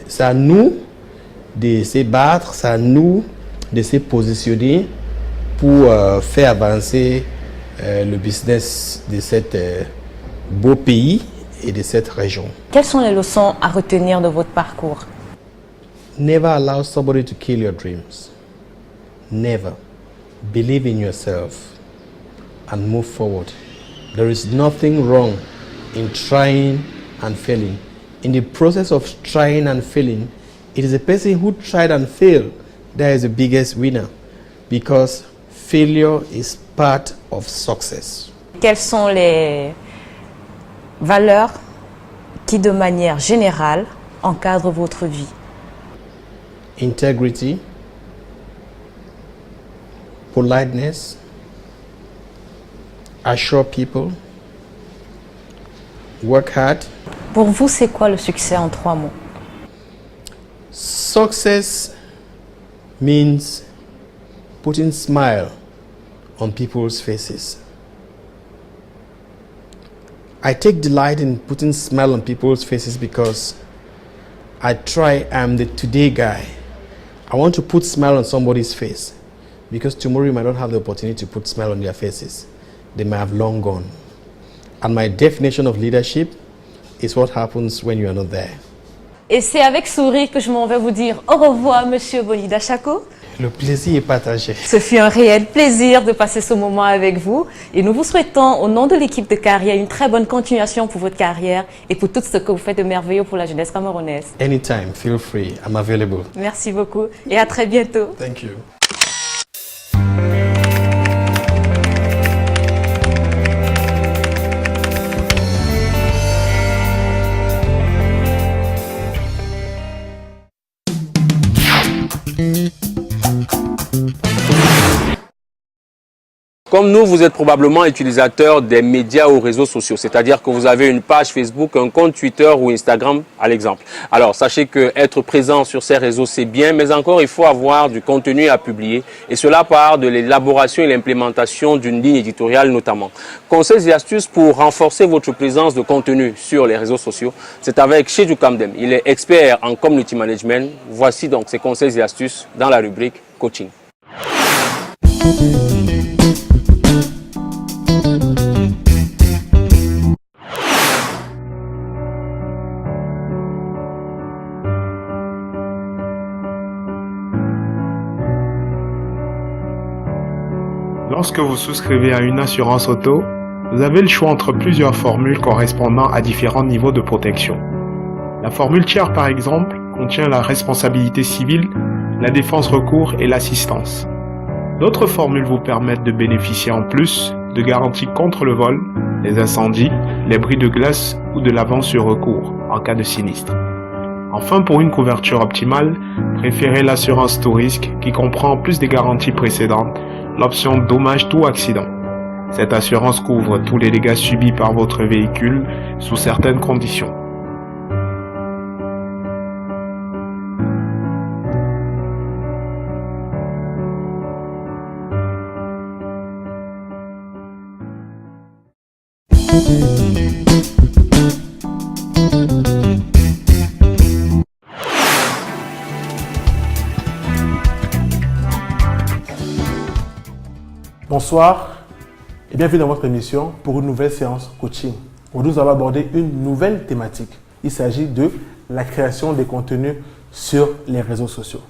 c'est à nous de se battre, c'est à nous de se positionner pour faire avancer le business de cet beau pays et de cette région. Quelles sont les leçons à retenir de votre parcours? Never allow somebody to kill your dreams. Never. Believe in yourself and move forward. There is nothing wrong in trying and failing. In the process of trying and failing, it is the person who tried and failed that is the biggest winner, because failure is part of success. Quelles sont les valeurs qui, de manière générale, encadrent votre vie? Integrity, politeness, assure people, work hard. Pour vous, c'est quoi le succès en 3 mots? Success means putting smile on people's faces. I take delight in putting smile on people's faces because I'm the today guy. I want to put smile on somebody's face because tomorrow you might not have the opportunity to put smile on their faces. They might have long gone. And my definition of leadership is what happens when you are not there. Et c'est avec sourire que je m'en vais vous dire au revoir, Monsieur Bolida Chako. Le plaisir est partagé. Ce fut un réel plaisir de passer ce moment avec vous. Et nous vous souhaitons, au nom de l'équipe de carrière, une très bonne continuation pour votre carrière et pour tout ce que vous faites de merveilleux pour la jeunesse camerounaise. Anytime, feel free. I'm available. Merci beaucoup et à très bientôt. Thank you. Comme nous, vous êtes probablement utilisateur des médias ou réseaux sociaux, c'est-à-dire que vous avez une page Facebook, un compte Twitter ou Instagram, à l'exemple. Alors, sachez que être présent sur ces réseaux, c'est bien, mais encore, il faut avoir du contenu à publier, et cela part de l'élaboration et l'implémentation d'une ligne éditoriale notamment. Conseils et astuces pour renforcer votre présence de contenu sur les réseaux sociaux, c'est avec Chedjou Kamdem. Il est expert en community management. Voici donc ses conseils et astuces dans la rubrique coaching. Lorsque vous souscrivez à une assurance auto, vous avez le choix entre plusieurs formules correspondant à différents niveaux de protection. La formule tiers, par exemple, contient la responsabilité civile, la défense recours et l'assistance. D'autres formules vous permettent de bénéficier en plus de garanties contre le vol, les incendies, les bris de glace ou de l'avance sur recours en cas de sinistre. Enfin, pour une couverture optimale, préférez l'assurance tout risque qui comprend en plus des garanties précédentes l'option dommage tout accident. Cette assurance couvre tous les dégâts subis par votre véhicule sous certaines conditions. Bonsoir et bienvenue dans votre émission pour une nouvelle séance coaching. Aujourd'hui, nous allons aborder une nouvelle thématique. Il s'agit de la création des contenus sur les réseaux sociaux.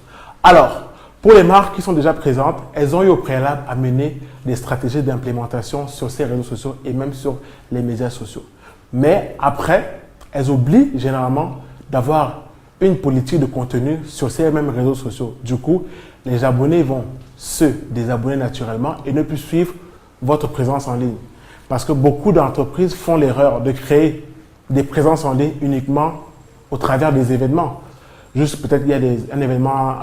Alors, pour les marques qui sont déjà présentes, elles ont eu au préalable à mener des stratégies d'implémentation sur ces réseaux sociaux et même sur les médias sociaux. Mais après, elles oublient généralement d'avoir une politique de contenu sur ces mêmes réseaux sociaux. Du coup, les abonnés vont se désabonner naturellement et ne plus suivre votre présence en ligne. Parce que beaucoup d'entreprises font l'erreur de créer des présences en ligne uniquement au travers des événements. Juste peut-être il y a un événement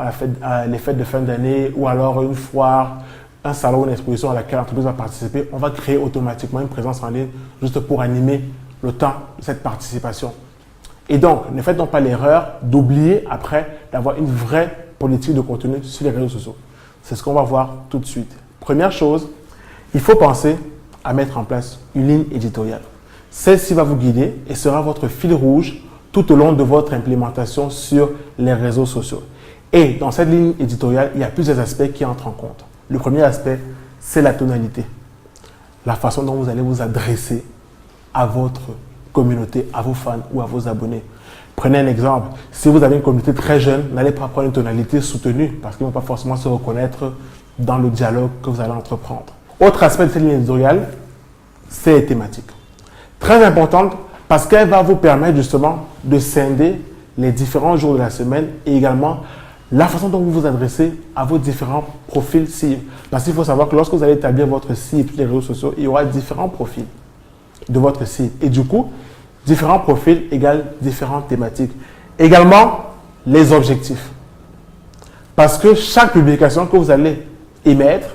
à les fêtes de fin d'année ou alors une foire, un salon, une exposition à laquelle l'entreprise va participer. On va créer automatiquement une présence en ligne juste pour animer le temps de cette participation. Et donc, ne faites donc pas l'erreur d'oublier après d'avoir une vraie politique de contenu sur les réseaux sociaux. C'est ce qu'on va voir tout de suite. Première chose, il faut penser à mettre en place une ligne éditoriale. Celle-ci va vous guider et sera votre fil rouge tout au long de votre implémentation sur les réseaux sociaux. Et dans cette ligne éditoriale, il y a plusieurs aspects qui entrent en compte. Le premier aspect, c'est la tonalité. La façon dont vous allez vous adresser à votre communauté, à vos fans ou à vos abonnés. Prenez un exemple. Si vous avez une communauté très jeune, n'allez pas prendre une tonalité soutenue parce qu'ils ne vont pas forcément se reconnaître dans le dialogue que vous allez entreprendre. Autre aspect de cette ligne éditoriale, c'est les thématiques. Très importante parce qu'elle va vous permettre justement de scinder les différents jours de la semaine et également la façon dont vous vous adressez à vos différents profils cibles. Parce qu'il faut savoir que lorsque vous allez établir votre cible sur les réseaux sociaux, il y aura différents profils de votre cible. Et du coup, différents profils égale différentes thématiques. Également, les objectifs. Parce que chaque publication que vous allez émettre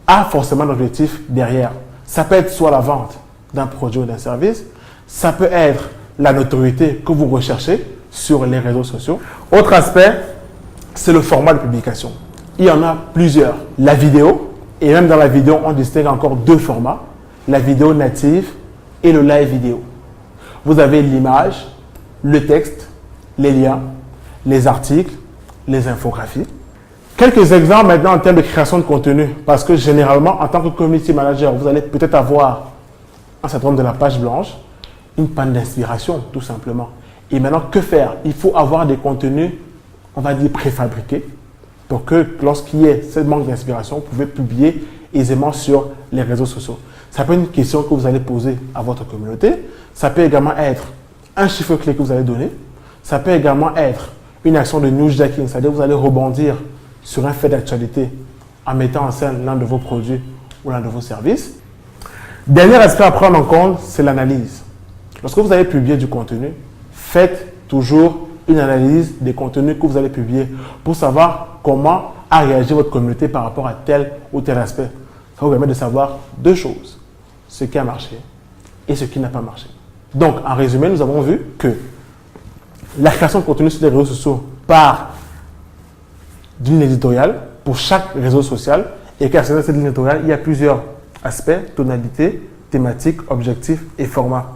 a forcément un objectif derrière. Ça peut être soit la vente d'un produit ou d'un service, ça peut être la notoriété que vous recherchez sur les réseaux sociaux. Autre aspect, c'est le format de publication. Il y en a plusieurs. La vidéo, et même dans la vidéo, on distingue encore deux formats, la vidéo native et le live vidéo. Vous avez l'image, le texte, les liens, les articles, les infographies. Quelques exemples maintenant en termes de création de contenu, parce que généralement, en tant que community manager, vous allez peut-être avoir un certain nombre de la page blanche, une panne d'inspiration, tout simplement. Et maintenant, que faire? Il faut avoir des contenus, on va dire, préfabriqués, pour que lorsqu'il y ait ce manque d'inspiration, vous pouvez publier aisément sur les réseaux sociaux. Ça peut être une question que vous allez poser à votre communauté. Ça peut également être un chiffre clé que vous allez donner. Ça peut également être une action de newsjacking, c'est-à-dire que vous allez rebondir sur un fait d'actualité en mettant en scène l'un de vos produits ou l'un de vos services. Dernier aspect à prendre en compte, c'est l'analyse. Lorsque vous allez publier du contenu, faites toujours une analyse des contenus que vous allez publier pour savoir comment a réagi votre communauté par rapport à tel ou tel aspect. Ça vous permet de savoir deux choses, ce qui a marché et ce qui n'a pas marché. Donc, en résumé, nous avons vu que la création de contenu sur les réseaux sociaux part d'une éditoriale pour chaque réseau social et qu'à cette ligne éditoriale, il y a plusieurs aspects, tonalité, thématique, objectif et format.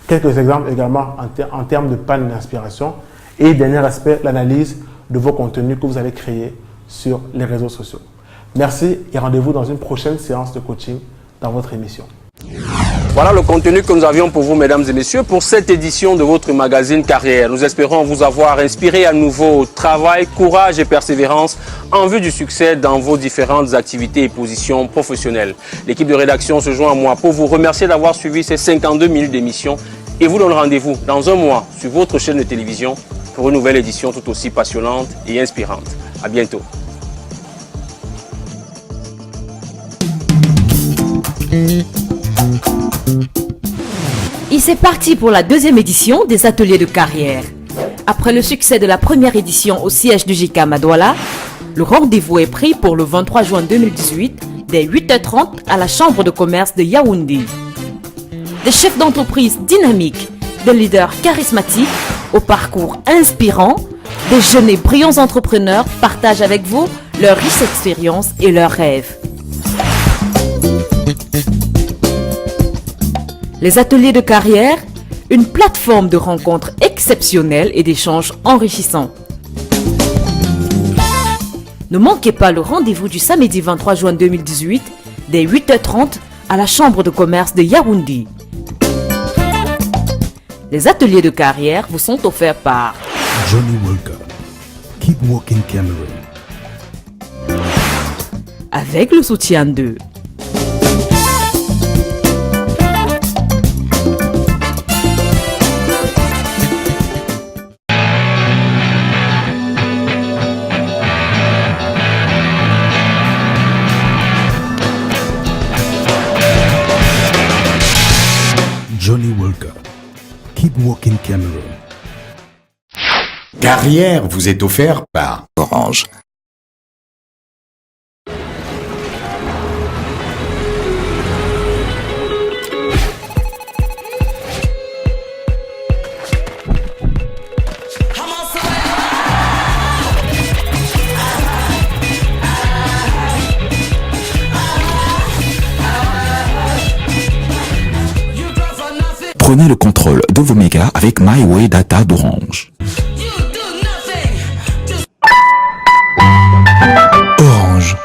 Quelques exemples également en termes de panne d'inspiration. Et dernier aspect, l'analyse de vos contenus que vous allez créer sur les réseaux sociaux. Merci et rendez-vous dans une prochaine séance de coaching dans votre émission. Voilà le contenu que nous avions pour vous, mesdames et messieurs, pour cette édition de votre magazine Carrière. Nous espérons vous avoir inspiré à nouveau travail, courage et persévérance en vue du succès dans vos différentes activités et positions professionnelles. L'équipe de rédaction se joint à moi pour vous remercier d'avoir suivi ces 52 minutes d'émission et vous donne rendez-vous dans un mois sur votre chaîne de télévision pour une nouvelle édition tout aussi passionnante et inspirante. À bientôt. Et c'est parti pour la deuxième édition des ateliers de carrière. Après le succès de la première édition au siège du JICAM à Douala, le rendez-vous est pris pour le 23 juin 2018 dès 8h30 à la Chambre de commerce de Yaoundé. Des chefs d'entreprise dynamiques, des leaders charismatiques au parcours inspirant, des jeunes et brillants entrepreneurs partagent avec vous leurs riches expériences et leurs rêves. Les ateliers de carrière, une plateforme de rencontres exceptionnelles et d'échanges enrichissants. Ne manquez pas le rendez-vous du samedi 23 juin 2018 dès 8h30 à la Chambre de commerce de Yaoundé. Les ateliers de carrière vous sont offerts par Johnny Walker. Keep walking Cameroon. Avec le soutien de Johnny Walker. Keep walking Cameroon. Carrière vous est offert par Orange. Prenez le contrôle de vos mégas avec MyWay Data d'Orange. Orange.